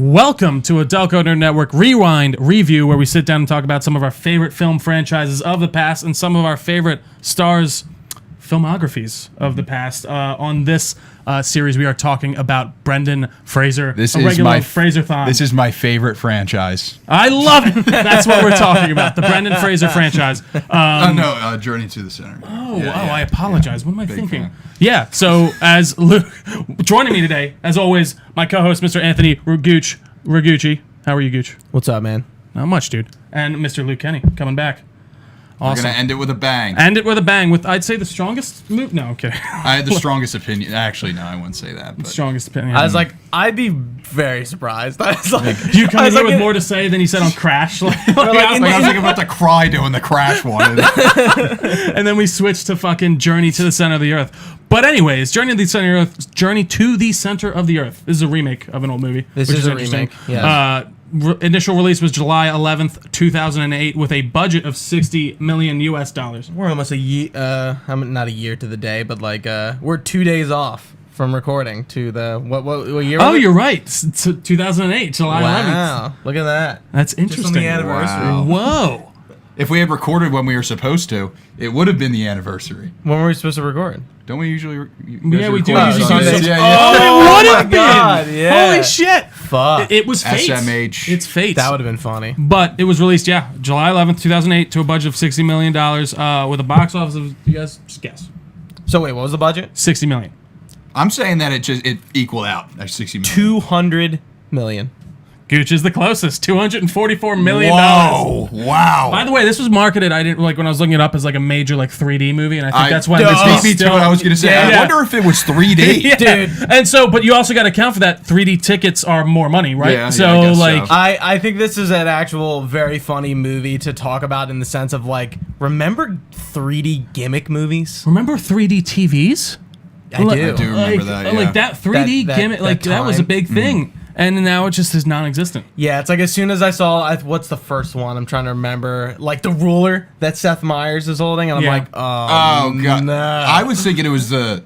Welcome to a Delco Nerd Network Rewind review, where we sit down and talk about some of our favorite film franchises of the past and some of our favorite stars' filmographies of the past. On this series, we are talking about Brendan Fraser, Fraser-thon. This is my favorite franchise. I love it. That's what we're talking about, the Brendan Fraser franchise. Journey to the Center. I apologize. What am I Big thinking? fan. Yeah, so as Luke, joining me today, as always, my co-host, Mr. Anthony Ragucci. How are you, Gooch? What's up, man? Not much, dude. And Mr. Luke Kenney, coming back. Awesome. We're going to end it with a bang. End it with a bang with, I'd say, the strongest move. No, okay. I had the strongest opinion. Actually, no, I wouldn't say that. But. Strongest opinion. I was like, I'd be very surprised. I was like, you come in here with more to say than you said on Crash. I was about to cry doing the Crash one. And then we switched to fucking Journey to the Center of the Earth. But anyways, Journey to the Center of the Earth. This is a remake of an old movie. This is a remake. Yeah. Initial release was July 11th, 2008, with a budget of $60 million. We're almost a year, not a year to the day, but like we're 2 days off from recording to the what year? Oh, you're right. 2008, July 11th. Wow, look at that. That's interesting. Just on the anniversary. Wow. Whoa. If we had recorded when we were supposed to, it would have been the anniversary. When were we supposed to record? Don't we usually? Yeah, we do. Sundays. Sundays. Yeah. Oh, it would have been. God, yeah. Holy shit. Fuck. It was fate. SMH. It's fate. That would have been funny. But it was released, July 11th, 2008, to a budget of $60 million, with a box office of, you guys just guess. So wait, what was the budget? $60 million. I'm saying that it equaled out at 60 million. 200 million. Gooch is the closest, $244 million. Whoa! Wow. By the way, this was marketed, I didn't like when I was looking it up, as like a major like 3D movie, and I think that's why this beat me to what I was gonna say. Yeah. I wonder if it was 3D. Yeah. Dude. And so, but you also got to account for that 3D tickets are more money, right? Yeah, so I guess like, so. I think this is an actual very funny movie to talk about in the sense of like, remember 3D gimmick movies? remember 3D TVs? I do. I do remember that. Yeah. Like that 3D That gimmick, like that was a time. big thing, and now it just is non-existent. Yeah, it's like as soon as I saw, what's the first one? I'm trying to remember. Like the ruler that Seth Meyers is holding, and I'm Yeah. like, oh God! no. I was thinking it was the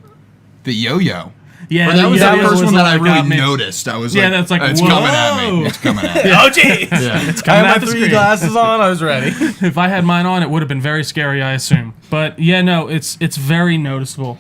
yo-yo. Yeah, That was the yo-yo first was one that I what got really me. noticed. I was Yeah, like, that's like, it's whoa. coming at me. It's coming at me. Oh jeez. Yeah. It's I coming had at my the 3D screen. glasses on. I was ready. If I had mine on, it would have been very scary, I assume. But yeah, no, it's very noticeable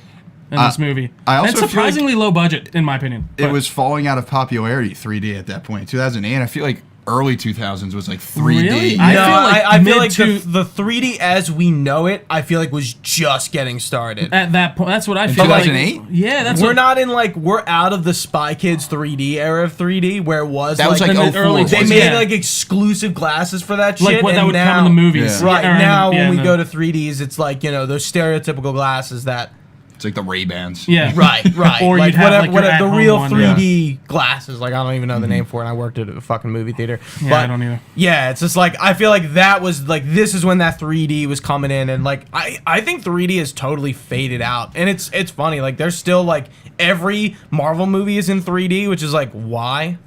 in this movie. I also and feel like surprisingly low budget, in my opinion. It was falling out of popularity, 3D at that point. 2008, I feel like early 2000s was like 3D. Really? I feel like to the 3D as we know it, I feel like was just getting started. at that point. That's what I In feel like. 2008? Yeah, that's We're what, not in like we're out of the Spy Kids 3D era of 3D where it was That was like in the 04. early they days, made yeah. like exclusive glasses for that shit. like what that and would now, come in the movies. Yeah. Right Or in the- now, yeah, when we in go the- to 3Ds, it's like those stereotypical glasses that. It's like the Ray-Bans. Yeah. Right. Or like you'd have, like, your the at-home real one. 3D glasses. Like I don't even know the name for it. And I worked at a fucking movie theater. Yeah, but I don't either. Yeah, it's just like I feel like that was like this is when that 3D was coming in, and like I think 3D is totally faded out, and it's funny. Like there's still like every Marvel movie is in 3D, which is like why.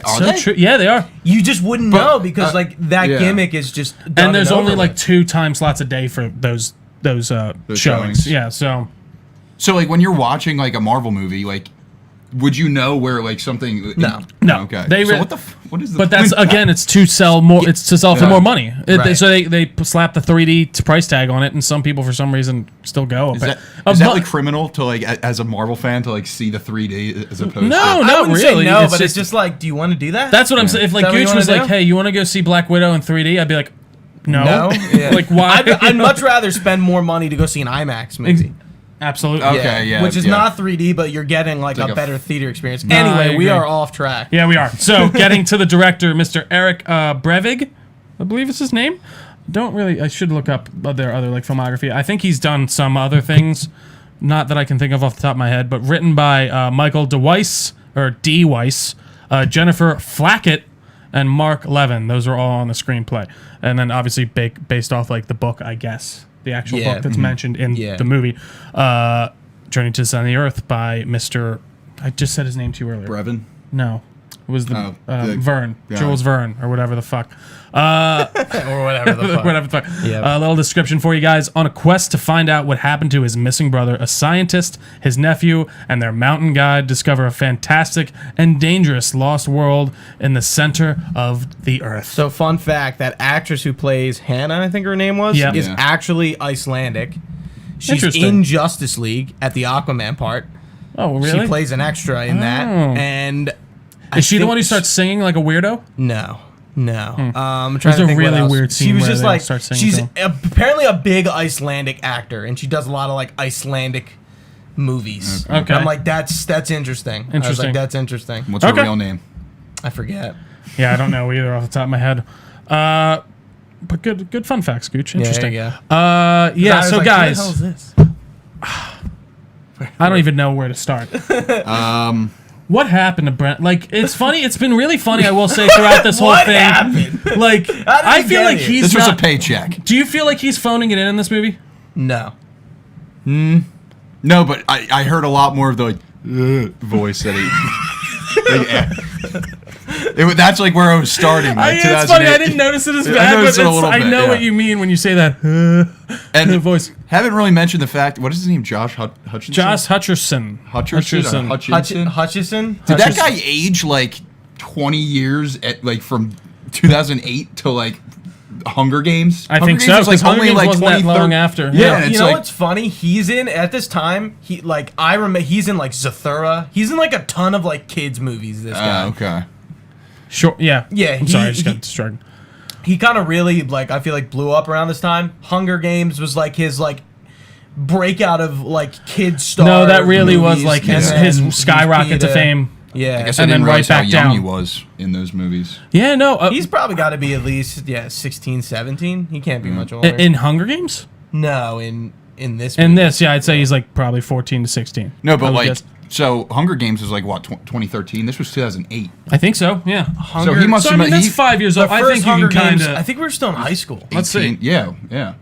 Are So they? true. Yeah, they are. You just wouldn't know because like that yeah. gimmick is just done And there's only over like with. 2 time slots a day for those showings. showings. Yeah, so So like when you're watching like a Marvel movie, like would you know where like something? No. No. Okay. So what is the? But that's again, it's to sell more. It's to sell for Yeah. more money. Right. So they slap the 3D price tag on it, and some people for some reason still go. Is that like criminal to like as a Marvel fan to like see the 3D as opposed? No, to... I not wouldn't really. say no, but it's just like, do you want to do that? That's what I'm saying. If like Is that what you Gooch was wanna like, do? "Hey, you want to go see Black Widow in 3D?" I'd be like, "No." No? Yeah. Like why? I'd much rather spend more money to go see an IMAX movie. Absolutely. Okay, yeah, Which is yeah. not 3D, but you're getting like like a a better theater experience. I Anyway, we agree. are off track. Yeah, we are. So, getting to the director, Mr. Eric Brevig, I believe is his name. I should look up their other like filmography. I think he's done some other things, not that I can think of off the top of my head, but written by Michael DeWeiss, or D. Weiss, Jennifer Flackett, and Mark Levin. Those are all on the screenplay. And then obviously based off like the book, I guess. The actual Yeah. book that's mentioned in Yeah. the movie. Journey to the Center of the Earth by Mr. I just said his name to you earlier. Brevin. No. It was the Verne, yeah. Jules Verne, or whatever the fuck. or whatever the fuck. Whatever the fuck. Yeah. A little description for you guys. On a quest to find out what happened to his missing brother, a scientist, his nephew, and their mountain guide discover a fantastic and dangerous lost world in the center of the Earth. So, fun fact, that actress who plays Hannah, I think her name was, Yeah. is Yeah. actually Icelandic. She's Interesting. in Justice League at the Aquaman part. Oh, really? She plays an extra in that. Oh. And Is she the think one who starts singing like a weirdo? No. I'm trying There's to a think really what else. weird scene She was where just they like start singing she's to apparently a big Icelandic actor, and she does a lot of like Icelandic movies. Okay. I'm like, that's interesting. I was Interesting. like, that's interesting. What's her Okay. real name? I forget. Yeah, I don't know either off the top of my head. But good fun facts, Gooch. Interesting. Yeah. Yeah, so guys, What the hell is this? I don't even know where to start. What happened to Brent? Like, it's funny. It's been really funny, I will say, throughout this whole What thing. happened? Like, I feel get like here? he's This was not. a paycheck. Do you feel like he's phoning it in this movie? No. No, but I heard a lot more of the voice that he. That's like where I was starting. Like It's funny. I 2008. didn't notice it as I bad, but noticed it a little I bit, know yeah. what you mean when you say that. And the voice. Haven't really mentioned the fact. What is his name? Josh Hutchinson. Josh Hutcherson. Hutchinson. Hutchison? Did that guy age like 20 years at like from 2008 to like Hunger Games? I Hunger think Games so. was, Like Hunger Games wasn't that long after. Yeah, and You it's know like, what's funny? He's in at this time. He like I remember he's in like Zathura. He's in like a ton of like kids movies. This guy. okay. Sure. Yeah. Yeah, I'm sorry. I he- just got he- distracted. He kind of really like I feel like blew up around this time. Hunger Games was like his like breakout of like kid star. No, that really was movies, like and his then his skyrocket to Peter- fame. Yeah, I guess And I then didn't right realize how back young down. he was in those movies. Yeah. No. he's probably got to be at least 16, 17. He can't be much older. in Hunger Games. No, in this. In movie. this, yeah, I'd say he's like probably 14 to 16. No, I but would like, guess. so Hunger Games was like what 2013. This was 2008. I think so. Yeah. So he must So I have. mean, that's he- 5 years The old. I first think you Hunger can kind Games. I of. think we were still in high school. Let's see. 18. Yeah.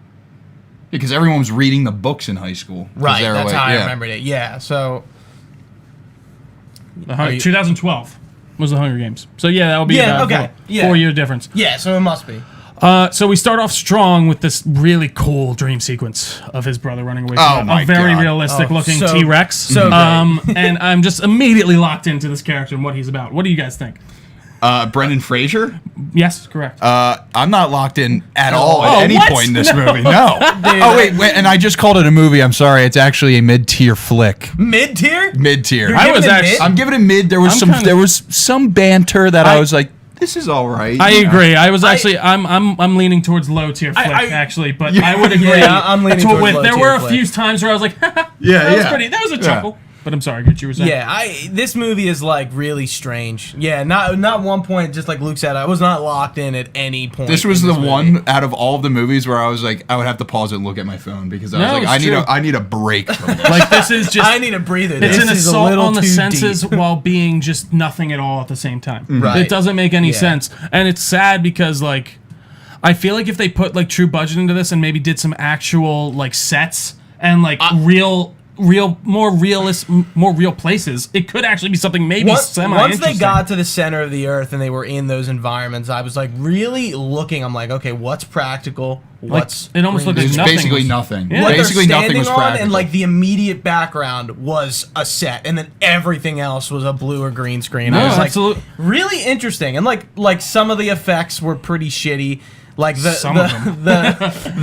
Because everyone was reading the books in high school. 'Cause Right, they were that's like, how I yeah. remembered it. Yeah, so 2012 was the Hunger Games. So yeah, that would be Yeah, about okay, yeah. 4 year difference. so it must be. So we start off strong with this really cool dream sequence of his brother running away Oh from my a very God. realistic looking so- T-Rex. so great. And I'm just immediately locked into this character and what he's about. What do you guys think? Brendan Fraser. Yes, correct. I'm not locked in at all Oh, at any what? point in this movie. No. Oh wait, and I just called it a movie. I'm sorry. It's actually a mid-tier flick. Mid tier? Mid-tier. You're I giving was it actually- mid? I'm giving it mid. There was kinda- some banter that I was like, this is all right. I you know? agree. I was actually I'm leaning towards low tier flick actually, but I would agree. Yeah, I'm leaning towards low there tier were a flick. few times where I was like, that was a chuckle. But I'm sorry, Gooch, you were saying. Yeah, this movie is like really strange. Yeah, not one point. Just like Luke said, I was not locked in at any point. This was in the movie. one out of all of the movies where I was like, I would have to pause it and look at my phone because I was No, like, it's true. I need a break from this. Like this is just I need a breather. it's This an is a assault little on the too senses deep. while being just nothing at all at the same time. Right. It doesn't make any Yeah. sense. And it's sad because like I feel like if they put like true budget into this and maybe did some actual like sets and like more real places, it could actually be something maybe Once semi-interesting. they got to the center of the earth and they were in those environments, I was like really looking. I'm like, okay, what's practical? What's it almost looked like It's nothing basically was- nothing. Yeah. what they're Basically nothing was standing on, practical. and like the immediate background was a set, and then everything else was a blue or green screen. No, I was like, absolute- really interesting, and like some of the effects were pretty shitty. Like Some of them.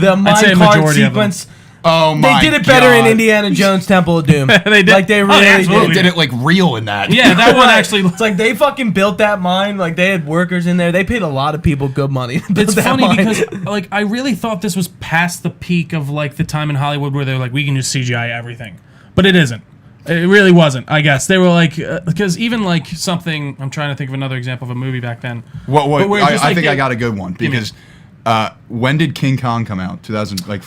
the say a mine cart majority of them. sequence. Oh They my did it better in God. Indiana Jones Temple of Doom. They did. Like they Oh, really absolutely. They did it like real in that. Yeah, that one actually. It's like they fucking built that mine. Like they had workers in there. They paid a lot of people good money. To build It's that funny mine. because like I really thought this was past the peak of like the time in Hollywood where they're like we can just CGI everything, but it isn't. It really wasn't. I guess they were like because even like something. I'm trying to think of another example of a movie back then. What? But where it's I just like think they- I got a good one because when did King Kong come out? 2000. Like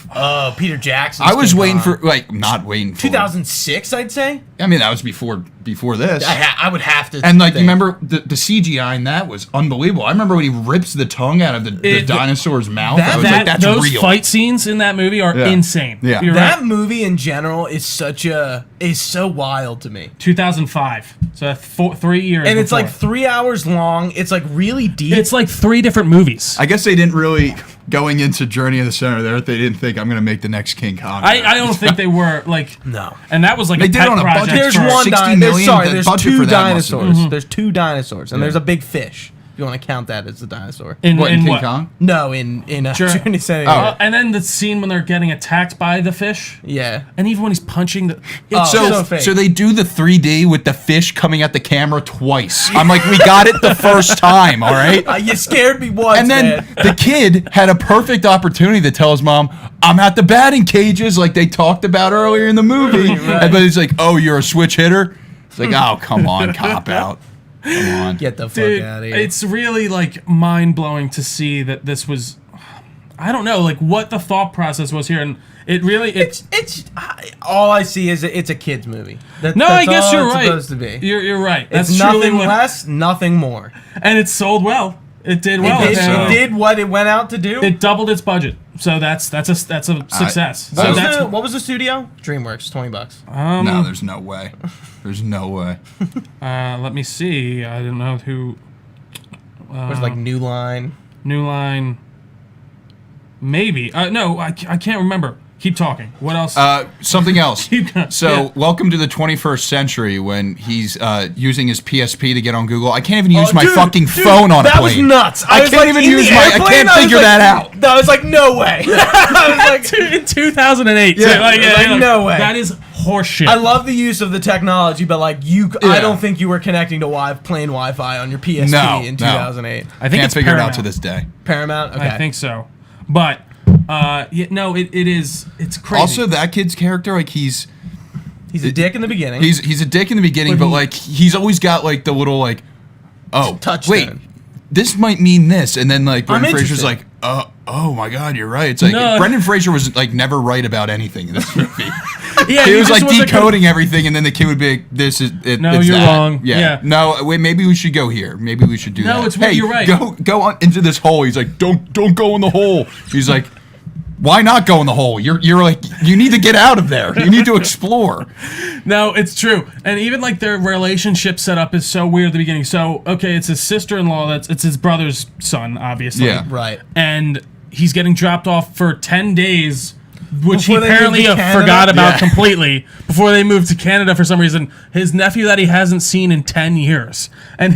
Peter Jackson. I was waiting for like not waiting for. 2006, I'd say. I mean that was before before this. I would have to. And like, think. you remember the CGI in that was unbelievable. I remember when he rips the tongue out of the dinosaur's mouth. I was like, that's those real. fight scenes in that movie are insane. Yeah. You're that right. movie in general is so wild to me. 2005. So that's 3 years. And it's before. like 3 hours long. It's like really deep. It's like 3 different movies. I guess they didn't really, going into Journey of the Center of the Earth, they didn't think I'm going to make the next King Kong. I don't think they were like No. And that was like They a did pet it on a project. budget. There's for one 60 million, there's the budget two for that must have dinosaurs. been- There's 2 dinosaurs, and there's a big fish. If you want to count that as a dinosaur. in King what? Kong? No, in Sure. Journey to Center. Oh. And then the scene when they're getting attacked by the fish, Yeah. and even when he's punching the. Oh, It's so fake. So they do the 3D with the fish coming at the camera twice. I'm like, we got it the first time, all right? You scared me once, And then man. the kid had a perfect opportunity to tell his mom, I'm at the batting cages, like they talked about earlier in the movie. Right. But he's like, oh, you're a switch hitter? It's like, oh, come on, cop out. Come on. Get the fuck Dude, out of here. it's really like mind blowing to see that this was. I don't know, like what the thought process was here, and it really It's all I see is it's a kids movie. No, I guess all you're it's right. Supposed to be. You're right. That's It's truly nothing what, less, nothing more. and it sold well. It did well. It did what it went out to do. It doubled its budget, so that's a success. What was the studio? DreamWorks, $20. No, there's no way. There's no way. Let me see. I don't know who. There's like New Line. New Line. Maybe. No, I can't remember. Keep talking. What else? Something else. Yeah. Welcome to the 21st century when he's using his PSP to get on Google. I can't even use my fucking phone on a that plane. was nuts. I was can't like, even in use the I airplane, can't was figure like- that out. I was like, no way. I was like, in 2008. Yeah. Like, no way. That is horseshit. I love the use of the technology, but like I don't think you were connecting to plain Wi-Fi on your PSP No, in no. 2008. I think Can't it's figure it out Paramount. to this day. Paramount. Okay. I think so. But it is. It's crazy. Also, that kid's character, like he's He's a dick in the beginning. he's a dick in the beginning, but like he's always got like the little like, oh Touchstone. wait, this might mean this, and then like Brendan Fraser's interested. like, oh my god, you're right. It's like No. Brendan Fraser was like never right about anything in this movie. yeah, He was just like wasn't decoding everything, and then the kid would be like, "This is it." No, it's you're that. wrong. Yeah. Yeah. No, wait. Maybe we should go here. Maybe we should do that. No, it's hey, you're right. Go on into this hole. He's like, "Don't go in the hole." He's like, "Why not go in the hole? You're like, you need to get out of there. You need to explore." No, it's true. And even like their relationship setup is so weird at the beginning. So, okay, it's his sister-in-law, it's his brother's son, obviously. Yeah. Right. And he's getting dropped off for 10 days, which Before he they moved apparently to Canada? forgot about Yeah. completely before they moved to Canada for some reason. His nephew that he hasn't seen in 10 years. And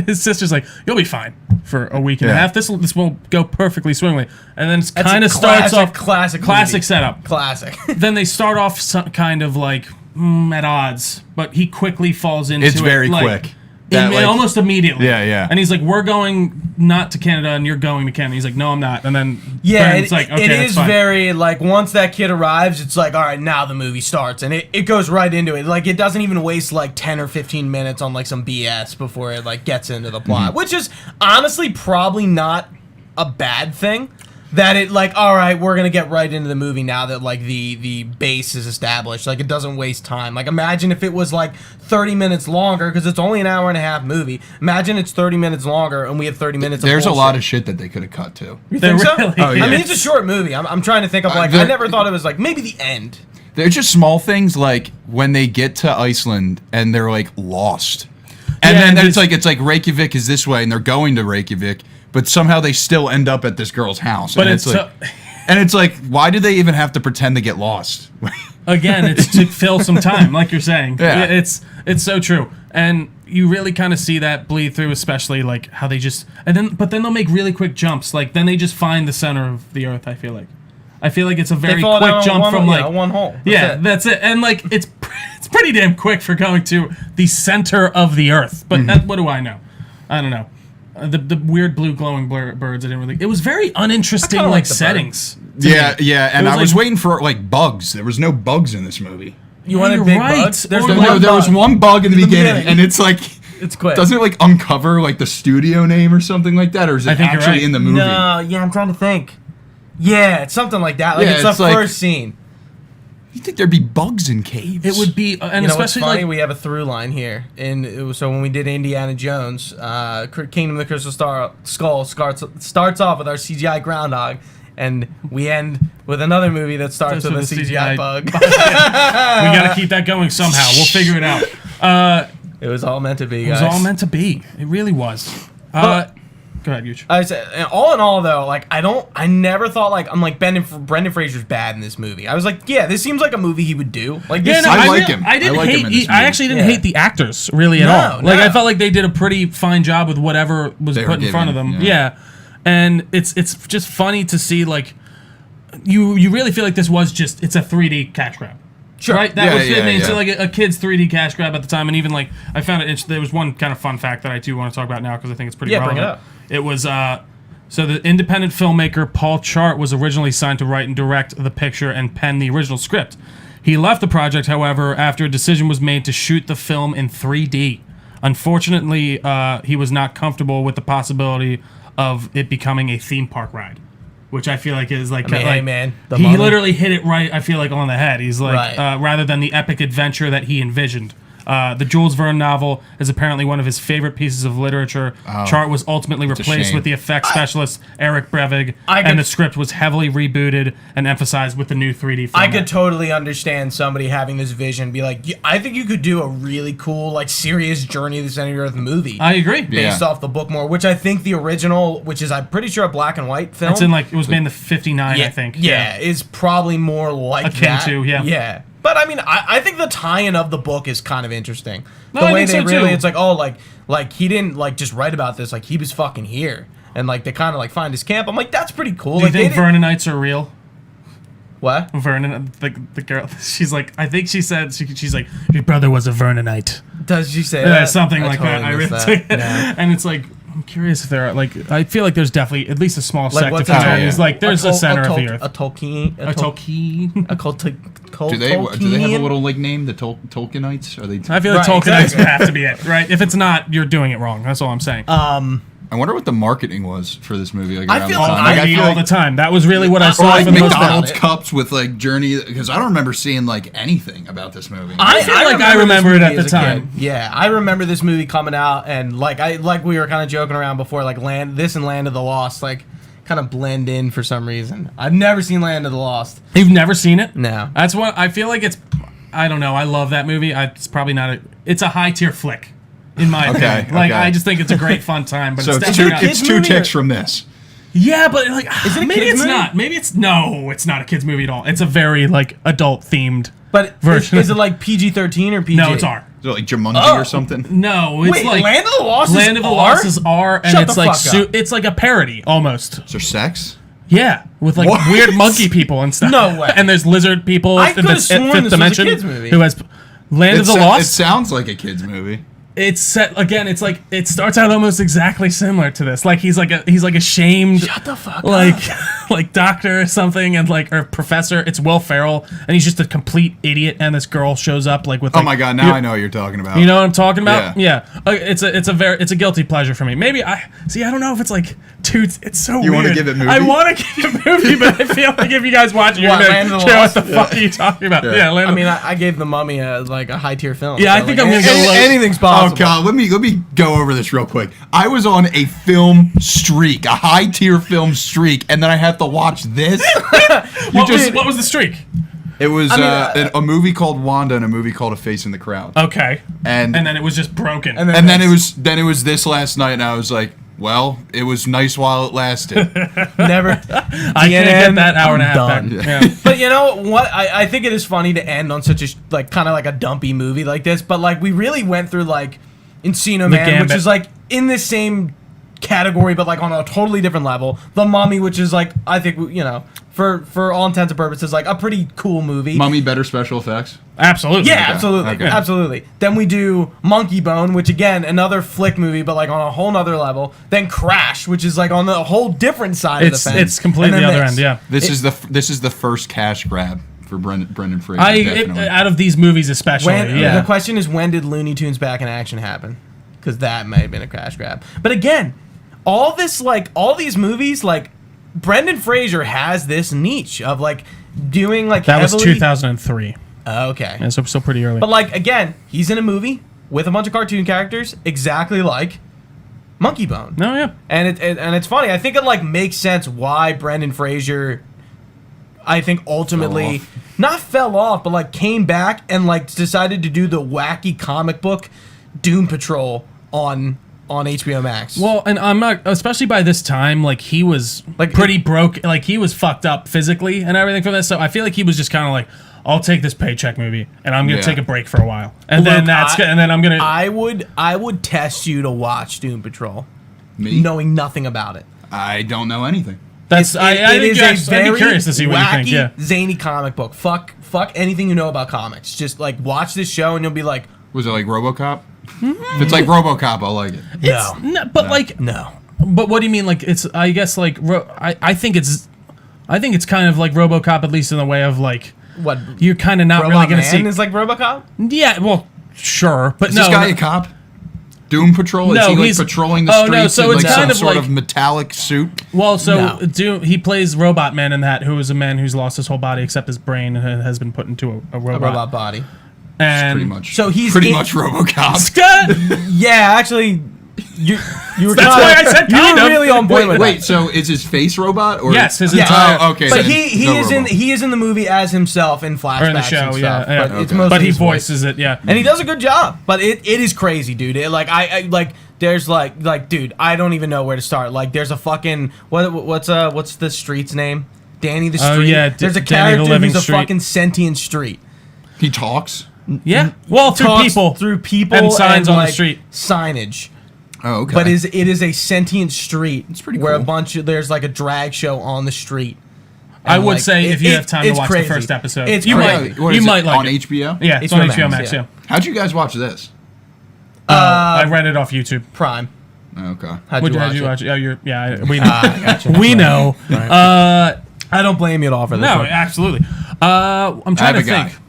his sister's like, you'll be fine for a week and a Yeah. half. This will go perfectly swimmingly. And then it kind of a starts off classic movie. setup. Classic. Then they start off kind of like at odds, but he quickly falls into It's it. very like, quick. That, like- almost immediately. Yeah, yeah. And he's like, "We're going not to Canada, and you're going to Canada." He's like, "No, I'm not." And then Yeah, it's like, "Okay, it that's is fine." very like once that kid arrives, it's like, all right, now the movie starts, and it goes right into it. Like it doesn't even waste like 10 or 15 minutes on like some BS before it like gets into the plot, which is honestly probably not a bad thing. That it like, all right, we're gonna get right into the movie now that like the base is established. Like it doesn't waste time. Like imagine if it was like 30 minutes longer because it's only an hour and a half movie. Imagine it's 30 minutes longer and we have 30 minutes. There's a of lot bullshit. of shit that they could have cut to. You There think so? really Oh, yeah. I mean, it's a short movie. I'm trying to think of like I never thought it was like maybe the end. They're just small things like when they get to Iceland and they're like lost. And Yeah, then it's- it's like Reykjavik is this way and they're going to Reykjavik, but somehow they still end up at this girl's house. But and it's like, and it's like, why do they even have to pretend to get lost? Again, it's to fill some time, like you're saying. Yeah. It's so true, and you really kind of see that bleed through, especially like how they just but then they'll make really quick jumps. Like then they just find the center of the earth. I feel like it's a very fall quick down jump one, from like one hole. That's it. And like it's pretty damn quick for going to the center of the earth. But what do I know? I don't know. The weird blue glowing birds. I didn't really. It was very uninteresting kinda like like the settings. to Yeah, me. yeah. And It was I was like- waiting for like bugs. There was no bugs in this movie. You wanted you're big right. bugs? There's Or the like- No, there was bug. one bug in the beginning, beginning. and it's like, It's quick. doesn't it like uncover like the studio name or something like that, or is it I think you're actually right. in the movie? No, yeah, I'm trying to think. Yeah, it's something like that. Like Yeah, it's the it's like- first scene. You think there'd be bugs in caves? It would be, and You know what's especially funny? like We have a through line here. So when we did Indiana Jones, Kingdom of the Crystal Skull starts off with our CGI groundhog, and we end with another movie that starts with a CGI bug. We got to keep that going somehow. We'll figure it out. It was all meant to be, It guys. was all meant to be. It really was. Go ahead, Yuch. I said, all in all, though, like I never thought Brendan Fraser's bad in this movie. I was like, yeah, this seems like a movie he would do. Like, this I like him. I didn't I like him hate. in this I movie. actually didn't hate the actors really at all. Like no. I felt like they did a pretty fine job with whatever was They put were in front of them. given, Yeah, and it's just funny to see like you really feel like this was just it's a 3D cash grab. Sure. Right, that Yeah, was yeah, it's yeah. like a kid's 3D cash grab at the time, and even like I found it. There was one kind of fun fact that I do want to talk about now because I think it's pretty relevant. bring it up. It was so the independent filmmaker Paul Chart was originally signed to write and direct the picture and pen the original script. He left the project, however, after a decision was made to shoot the film in 3D. Unfortunately, he was not comfortable with the possibility of it becoming a theme park ride, which I feel like is like, hey, man, the he Mummy. literally hit it right. I feel like on the head. He's like Right. rather than the epic adventure that he envisioned. The Jules Verne novel is apparently one of his favorite pieces of literature. Chart was ultimately replaced shame. with the effects specialist Eric Brevig, I and could- the script was heavily rebooted and emphasized with the new 3D I format. could totally understand somebody having this vision, be like, I think you could do a really cool, like, serious Journey to the Center of the Earth movie. I agree. Based off the book more, which I think the original, which is I'm pretty sure a black and white film. It's in like it was made in the 59, I think. Yeah, is probably more like Akin that. to, yeah. Yeah. But I mean, I think the tie-in of the book is kind of interesting. No, The I way think they so, really, too. it's like, oh, like he didn't like just write about this, like he was fucking here, and like they kind of like find his camp. I'm like, that's pretty cool. Do you Like, think they didn't- Vernonites are real? What? Vernon, the girl, she's like, I think she said, she's like, your brother was a Vernonite. Does she say that? Something like that. I missed really that. Yeah. And it's like, I'm curious if there are, like, I feel like there's definitely at least a small Like, sect what's of that? humanity is like, there's a center of the A earth. Tolkien. A Tolkien. A cult. Do they have a little like name? The Tolkienites? Are they? I feel like Right, Tolkienites exactly. have to be it, right? If it's not, you're doing it wrong. That's all I'm saying. I wonder what the marketing was for this movie. Like, I around feel the like time. I Like, I feel all the like- time. That was really what I Or saw like for the most McDonald's part. cups with like Journey, because I don't remember seeing like anything about this movie. I feel like I remember this it at movie the as a kid. time. Yeah, I remember this movie coming out, and like we were kind of joking around before, like Land of the Lost, like kind of blend in for some reason. I've never seen Land of the Lost. You've never seen it? No. That's what I feel like it's. I don't know. I love that movie. It's probably not a. It's a high tier flick, in my opinion. Like okay. I just think it's a great fun time. But So it's it's definitely two, not. it's two movie ticks or- from this. Yeah, but like Is it a maybe kids it's movie? not. Maybe it's no. It's not a kids movie at all. It's a very like adult themed. But Version. is it like PG-13 or PG? No, it's R. Is it like Jumanji Oh. or something? No, it's Wait, like Land of the Lost Land is of the R? Lost is R, and Shut it's the like fuck up. it's like a parody almost. Is there sex? Yeah, with like What? weird monkey people and stuff. No way. And there's lizard people I in could've the sworn fifth this was a dimension kids' movie. who has Land of the It Lost. sounds like a kid's movie. It's set again. It's like it starts out almost exactly similar to this. Like he's like a shamed Shut the fuck like up. like doctor or something, and like or professor. It's Will Ferrell, and he's just a complete idiot. And this girl shows up like with. Oh Like, my god! Now I know what you're talking about. You know what I'm talking about? Yeah. It's a guilty pleasure for me. Maybe I don't know if it's like dude. It's so You weird. wanna give it movie? I want to give it movie, but I feel like if you guys watch it, you're What, gonna Land of the what Lost? the fuck are you talking about? Yeah. Yeah, Land I of mean, I gave The Mummy a high tier film. Yeah, I so, think like, I'm gonna go low. anything's Oh possible. god, let me go over this real quick. I was on a film streak, a high tier film streak, and then I had to watch this. what was the streak? It was mean, a movie called Wanda and a movie called A Face in the Crowd. Okay. And then it was just broken. And then it was this last night, and I was like, well, it was nice while it lasted. Never. I can't get that hour and a half done. back. Yeah. But you know what? I think it is funny to end on such a like kind of like a dumpy movie like this. But like we really went through like Encino Man, Gambit. which is like in the same category, but like on a totally different level. The Mummy, which is like I think you know for all intents and purposes like a pretty cool movie. Mummy, better special effects. Absolutely. Yeah, absolutely, Okay. absolutely. Then we do Monkey Bone, which again another flick movie, but like on a whole nother level. Then Crash, which is like on the whole different side of the fence. It's completely And the then other this. end. Yeah. This is the first cash grab for Brendan Fraser. Definitely. Out of these movies especially. When, yeah. The question is, when did Looney Tunes Back in Action happen? Because that may have been a crash grab. But again, all these movies, like Brendan Fraser has this niche of like doing like That was heavily- 2003. Okay. Yeah, so still pretty early. But like again, he's in a movie with a bunch of cartoon characters, exactly like Monkey Bone. No, yeah. And it's funny. I think it like makes sense why Brendan Fraser, I think ultimately not fell off, but like came back and like decided to do the wacky comic book Doom Patrol on HBO Max. Well, and I'm not, especially by this time, like he was Like, pretty broke, like he was fucked up physically and everything from this. So I feel like he was just kind of like, I'll take this paycheck movie and I'm gonna take a break for a while, and Look, then I'm gonna. I would test you to watch Doom Patrol, Me? knowing nothing about it. I don't know anything. That's I It think is you're a actually- I'd be very curious to see what you think. wacky, Yeah. zany comic book. Fuck anything you know about comics. Just like watch this show and you'll be like, Was it like RoboCop? If it's like RoboCop, I'll like it. no, No, but like, no. but what do you mean? Like it's, I guess like, I think it's kind of like RoboCop, at least in the way of like, What? you're kind of not Robot really gonna Man see. is like RoboCop. Yeah, well, sure, but Is no. this guy a cop? Doom Patrol? Is No, he like he's- patrolling the oh, streets no, so in it's like some kind of sort like- of metallic suit? Well, so No. he plays Robot Man in that, who is a man who's lost his whole body except his brain and has been put into a A robot. robot body. And Pretty much. So he's pretty in- much RoboCop. Scott! Yeah, actually, you were. That's why I said you kind were of. really on point with Wait, that. so is his face robot or Yes, his Yeah. entire. Oh, okay. But then he no is Robo. in the movie as himself in flashbacks Or in the show, and yeah, stuff. yeah. But it's Okay. mostly But he his voice. voices it, yeah. And he does a good job. But it is crazy, dude. It, like I like there's like dude, I don't even know where to start. Like there's a fucking what's the street's name? Danny the Street. Oh, yeah, There's a Danny the character Living who's a Street. fucking sentient street. He talks. Yeah. Well, through Talks people. through people And signs on the like, street. Signage. Oh, okay. But it is a sentient street. It's pretty where cool. there's like a drag show on the street. I And, would like, say if you have time to it's watch crazy. the first episode, It's you crazy. might, What you is might it, like on it. HBO? Yeah, it's on HBO HBO Max, Max. Yeah. yeah. How'd you guys watch this? I read it off YouTube. Prime. Okay. How'd How'd you you watch watch it? it? Oh, we know. Gotcha. We know. I don't blame you at all for this No, one. absolutely. I'm trying have to a guy. think.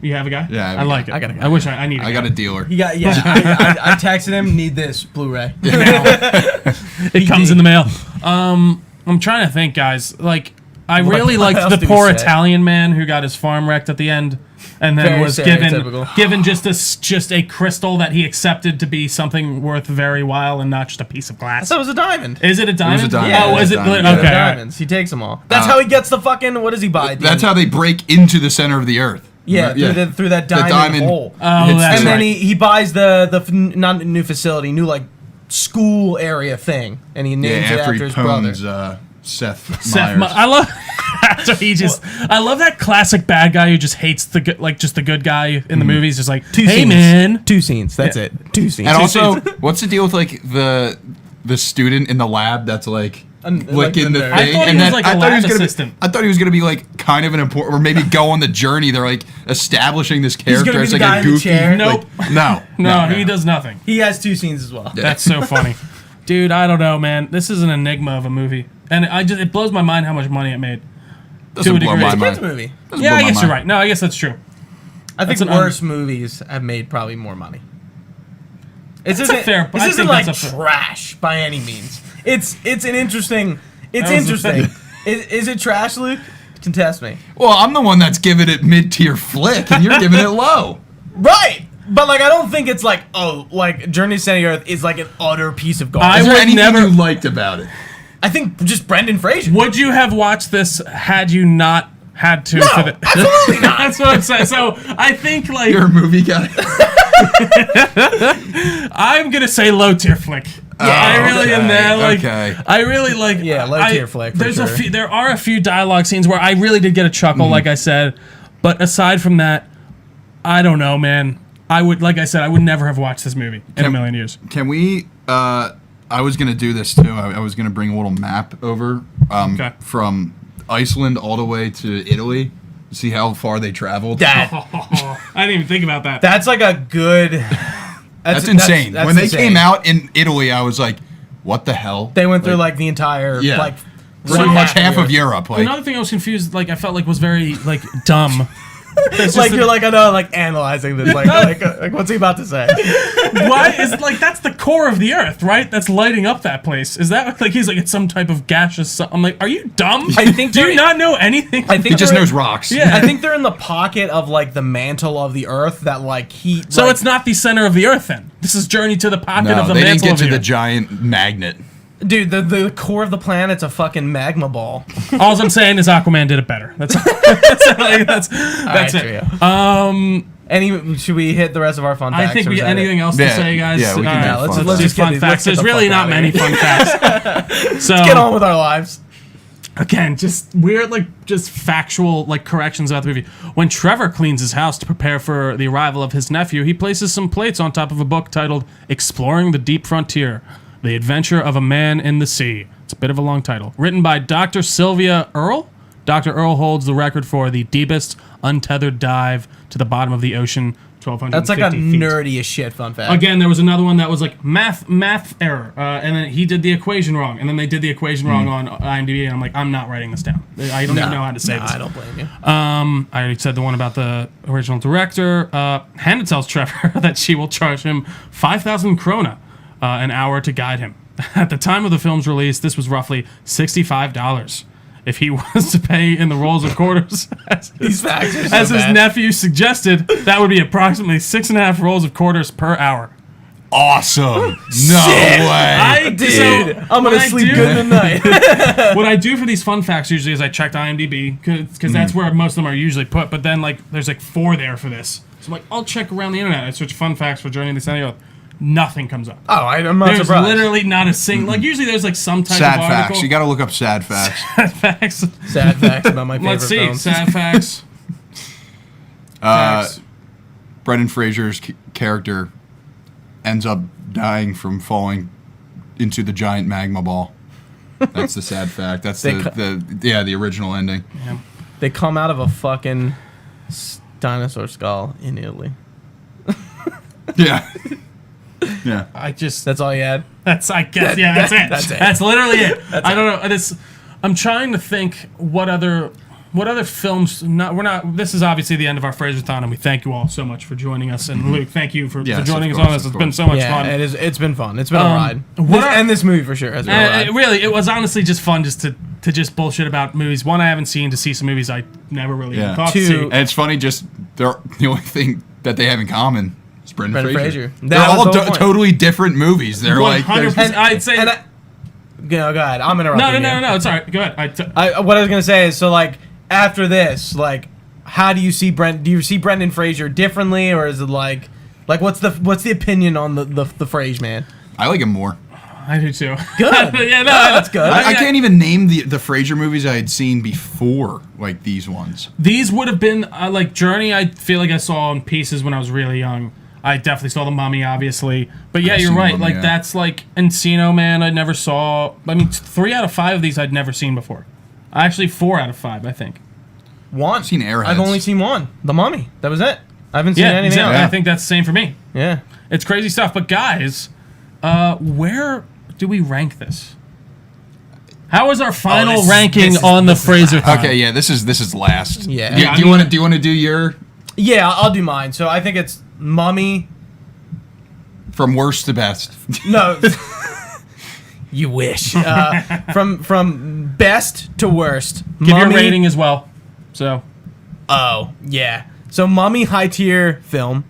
You have a guy? Yeah, I have I a like guy. it. I got a guy. I wish I need a guy. I got a dealer. He got I texted him. Need this Blu-ray. It comes in the mail. I'm trying to think, guys. Like, I really what liked else the do we poor say? Italian man who got his farm wrecked at the end, and then Very was stereotypical. given just a crystal that he accepted to be something worth very while and not just a piece of glass. So it was a diamond. Is it a diamond? diamond. Yeah, Oh, it is was it? a diamond. Okay. Yeah, all right. diamonds. He takes them all. That's how he gets the fucking. What does he buy? That's how they break into the center of the earth. Yeah, through that diamond, hole. Oh, hits that's And the- then right. he buys the not new facility, new like school area thing, and he Yeah, names it after after he his brother. pwns Seth Seth, Meyers. I love. So he just, I love that classic bad guy who just hates the good, like just the good guy in the movies. Just like, hey scenes. man, 2 scenes. That's it. 2 scenes. And also, what's the deal with like the student in the lab that's like licking the nerd. thing? I thought he and was then like a I thought lab he was gonna assistant. I thought he was gonna be like kind of an important, or maybe go on the journey. They're like establishing this character gonna be as the like guy a in the goofy. chair? Nope. Like, no, no, he does nothing. He has 2 scenes as well. That's so funny. Dude, I don't know, man. This is an enigma of a movie. And it blows my mind how much money it made. Doesn't to a blow degree. my It's a Kids mind. movie. Doesn't Yeah, blow I my guess you're mind. right. No, I guess that's true. I think That's an worse movies have made probably more money. This That's a fair- This I isn't think like that's a fair- trash by any means. It's an interesting. It's That was interesting. Is it trash, Luke? Contest me. Well, I'm the one that's giving it mid-tier flick, and you're giving it low. Right. But like I don't think it's like like Journey to Center Earth is like an utter piece of garbage. I Is there would anything never- you liked about it? I think just Brendan Fraser. Would you have watched this had you not had to? No, for the, absolutely not. That's what I'm saying. So I think like You're a movie guy. I'm gonna say low tier flick. I really am there. Like okay. I really like. Yeah, low tier flick, for There's a sure. few. There are a few dialogue scenes where I really did get a chuckle, like I said. But aside from that, I don't know, man. I would, like I said, I would never have watched this movie in a million years. Can we? I was gonna do this too. I was gonna bring a little map over Okay. from Iceland all the way to Italy. See how far they traveled. That I didn't even think about that. that's like a good. That's insane. that's when they insane. came out in Italy, I was like, "What the hell?" They went through like the entire Yeah. pretty pretty much half of Europe. Europe. Like, Another thing I was confused, like I felt like was very like dumb, Like you're like I know like analyzing this like what's he about to say? Why is that's the core of the Earth, right? That's lighting up that place. Is that like he's like it's some type of gaseous? I'm like, are you dumb? I think do you not know anything? I think He just knows rocks. Yeah. I think they're in the pocket of like the mantle of the Earth that like heat. So like, it's not the center of the Earth then. This is Journey to the pocket of No, the they mantle didn't of get to the Earth. giant magnet. dude. The core of the planet's a fucking magma ball. All I'm saying is Aquaman did it better. That's That's it. Should we hit the rest of our fun facts? I think or we is that anything it? else to Yeah, say, guys. yeah, we can do All right, fun let's facts. do fun Let's facts. get There's the really fuck not outta many here. fun facts. So Get on with our lives. again, just weird, just factual, corrections about the movie. When Trevor cleans his house to prepare for the arrival of his nephew, he places some plates on top of a book titled "Exploring the Deep Frontier: The Adventure of a Man in the Sea." It's a bit of a long title. Written by Dr. Sylvia Earle. Dr. Earle holds the record for the deepest untethered dive to the bottom of the ocean, 1,250 That's like a feet. nerdy as shit fun fact. Again, there was another one that was like math error, and then he did the equation wrong, and then they did the equation wrong on IMDb, and I'm like, I'm not writing this down. I don't even know how to say this. I don't blame you. I already said the one about the original director. Hannah tells Trevor that she will charge him 5,000 krona an hour to guide him. At the time of the film's release, this was roughly $65. If he was to pay in the rolls of quarters, These facts are so as his bad. nephew suggested, that would be approximately 6.5 rolls of quarters per hour. Awesome. No Shit. way. Dude, I'm what gonna I sleep do- good tonight. What I do for these fun facts usually is I checked IMDb because that's where most of them are usually put. But then there's 4 there for this, so I'm like, I'll check around the internet. I search fun facts for Journey to the Center of the Earth. Nothing comes up. Oh, I'm not There's surprised. literally not a single. Usually there's some type Sad of article. facts. You got to look up sad facts. facts. Sad facts about my favorite Let's see. films. Sad facts. Facts. Brendan Fraser's character ends up dying from falling into the giant magma ball. That's the sad fact. That's the original ending. Yeah. They come out of a fucking dinosaur skull in Italy. Yeah. Yeah. That's all you had? That's I guess yeah. That's it. That's it. That's literally it. I don't know. I'm trying to think what other films. This is obviously the end of our Fraser-thon, and we thank you all so much for joining us. And Luke, thank you for Yes, joining of us on course, this. of It's been course. so much Yeah, fun. it is. It's been fun. It's been a ride. what This movie for sure has been a ride. It was honestly just fun just to just bullshit about movies. One I haven't seen, to see some movies I never really even thought to Two- see. And it's funny, the only thing that they have in common is Brendan Fraser. Fraser. They're That was all the whole point. totally different movies. They're like, 100%. I'd say And go ahead. I'm interrupting. no. It's all right. Go ahead. What I was gonna say is, so after this, how do you see Do you see Brendan Fraser differently, or is it what's the opinion on the Frasier man? I like him more. I do too. Good. Yeah, no, that's good. I can't even name the Fraser movies I had seen before, these ones. These would have been Journey. I feel like I saw in pieces when I was really young. I definitely saw The Mummy, obviously. But yeah, I've you're seen right. The Mummy, yeah. That's Encino Man. I never saw. I mean, 3 out of 5 of these I'd never seen before. Actually, 4 out of 5, I think. One. I've seen Airheads. I've only seen one. The Mummy. That was it. I haven't seen Yeah, anything exactly. else. I think that's the same for me. Yeah. It's crazy stuff. But guys, where do we rank this? How is our final this- ranking this is- on the this is Fraser-thon? Okay, yeah, this is last. Yeah. Do, Yeah, do you want to do your Yeah, I'll do mine. So I think it's Mummy. from worst to best? No. You wish. From best to worst. Give your rating as well. So, Oh, yeah. So Mummy, high tier film.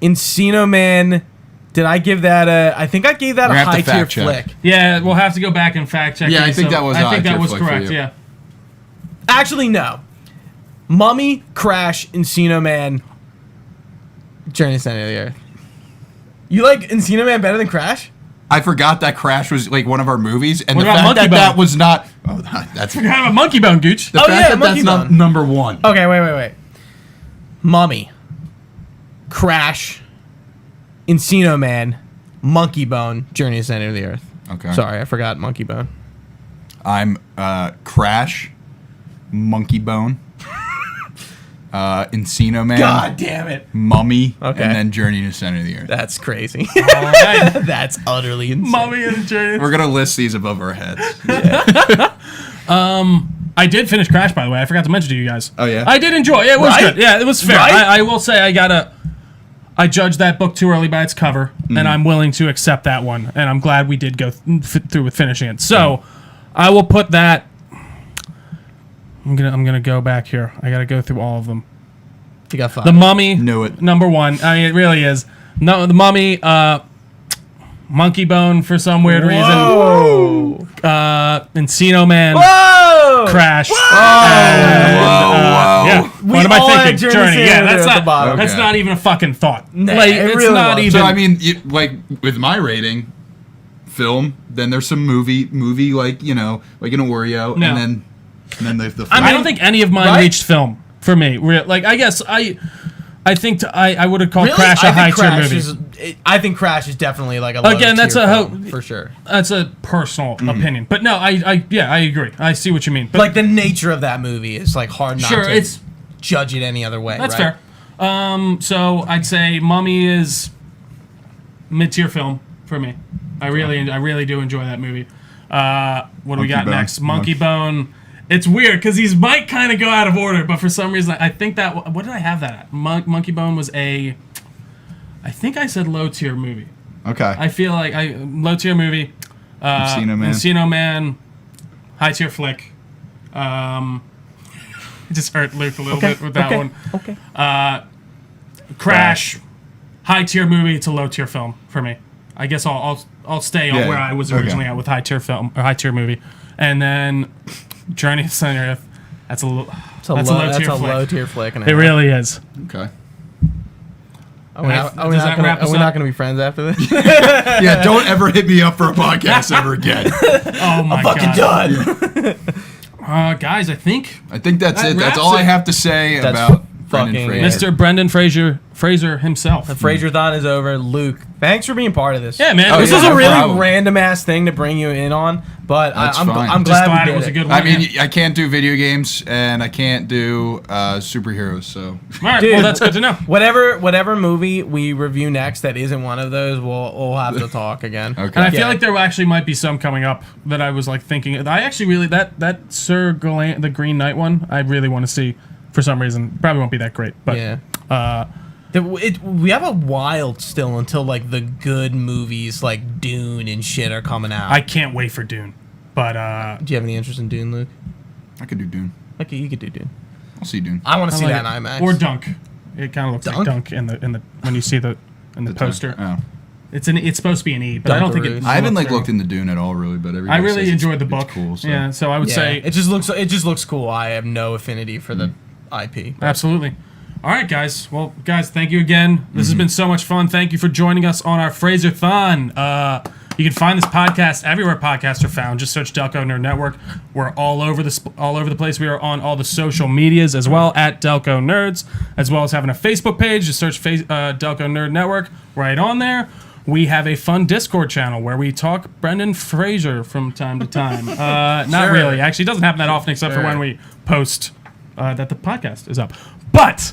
Encino Man. Did I give that I think I gave that We're a gonna have high to tier fact check. flick. yeah, we'll have to go back and fact check. Yeah, I these, think so that was I think a that high-tier was flick for correct, you. yeah. Actually, no. Mummy, Crash, Encino Man, Journey to the Center of the Earth. You like Encino Man better than Crash? I forgot that Crash was one of our movies, and What the about fact that Monkey that Bone? was not. Oh, that's Kind of a monkey bone, Gooch. the Oh, fact yeah, that Monkey that's not Bone. number one. Okay, wait. Mummy, Crash, Encino Man, Monkey Bone, Journey to the Center of the Earth. Okay. Sorry, I forgot Monkey Bone. I'm Crash, Monkey Bone, Encino Man, God damn it. Mummy, Okay. and then Journey to the Center of the Earth. That's crazy. All right. That's utterly insane. Mummy and Journey. We're gonna list these above our heads. I did finish Crash, by the way. I forgot to mention to you guys. Oh, yeah? I did enjoy it. It was Right? good. Yeah, it was fair. Right? I will say I judged that book too early by its cover, and I'm willing to accept that one. And I'm glad we did go through with finishing it. So I will put that. I'm gonna go back here. I gotta go through all of them. You got 5. The Mummy, Knew it. number 1. I mean, it really is. No, The Mummy, Monkey Bone for some weird Whoa. reason. Encino Man, Whoa! Crash. Whoa. Yeah. What am all I had thinking? Journey Journey. Yeah, Sanders that's at the bottom. that's Okay. not even a fucking thought. Nah, Like, it it's really not was. even. So I mean, like with my rating, film. Then there's some movie like like an Oreo, No. and then the. I don't think any of mine Right? reached film for me. Like, I guess I think I would have called Really? Crash a I high think tier Crash movie. I think Crash is definitely like a Again, that's low-tier a film, for sure. That's a personal opinion, but no, I agree. I see what you mean. But Like the nature of that movie is like hard not sure, to it's judge it any other way. that's right? fair. So I'd say Mummy is mid-tier film for me. I really do enjoy that movie. What do we got Bone. next? Monkey Bone. It's weird because these might kind of go out of order, but for some reason I think that what did I have that at? Monkey Bone was I think I said low tier movie. Okay. I feel like low tier movie. Encino Man, high tier flick. It just hurt Luke a little bit with that one. Okay. Crash, high tier movie to low tier film for me. I guess I'll stay on Yeah, where I was okay. originally at with high tier film or high tier movie, and then Journey to Center Earth. That's a low low-tier flick. It really is. Okay. Are we not Does that wrap us up? going to be friends after this? Yeah, don't ever hit me up for a podcast ever again. Oh my Fucking god. done. Guys, I think I think that's That it. That's wraps all I it. have to say That's about fucking Brendan it. Fraser. Mr. Brendan Fraser himself. The Fraser-thon is over. Luke, thanks for being part of this. Yeah, man. Oh, This yeah, was a no really problem. random ass thing to bring you in on, but That's I'm fine. I'm Just glad glad we it did was a good one. I mean, I can't do video games and I can't do superheroes. So All right, Dude, well, that's good to know. Whatever movie we review next that isn't one of those, we'll have to talk again. okay. And I feel Yeah. like there actually might be some coming up that I was like thinking. I actually really that Sir Galan, the Green Knight one, I really want to see for some reason. Probably won't be that great, but Yeah. We have a while still until like the good movies like Dune and shit are coming out. I can't wait for Dune. But Do you have any interest in Dune, Luke? I could do Dune. Okay, you could do Dune. I'll see Dune. I want to see like that it. in IMAX. Or Dunk. It kind of looks like Dunk? Dunk in the when you see the poster. Oh. It's supposed to be an E, but I don't think it. Dunkaroos. I haven't looks looked very- into Dune at all, really, but everybody I really says enjoyed the it's book. cool. So. Yeah, so I would Yeah, say it just looks cool. I have no affinity for the IP. absolutely. All right, guys. Well, guys, thank you again. This has been so much fun. Thank you for joining us on our Fraser-thon. You can find this podcast everywhere podcasts are found. Just search Delco Nerd Network. We're all over the place. We are on all the social medias as well at Delco Nerds, as well as having a Facebook page. Just search Delco Nerd Network right on there. We have a fun Discord channel where we talk Brendan Fraser from time to time. Not Sure. really. Actually, it doesn't happen that often except for Sure. when we post that the podcast is up. But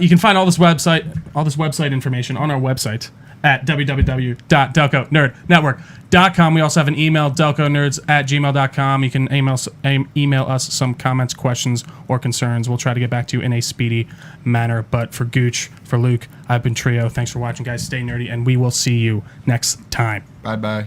you can find all this website information on our website at www.delconerdnetwork.com. We also have an email, delconerds@gmail.com. You can email us some comments, questions, or concerns. We'll try to get back to you in a speedy manner. But for Gooch, for Luke, I've been Trio. Thanks for watching, guys. Stay nerdy, and we will see you next time. Bye-bye.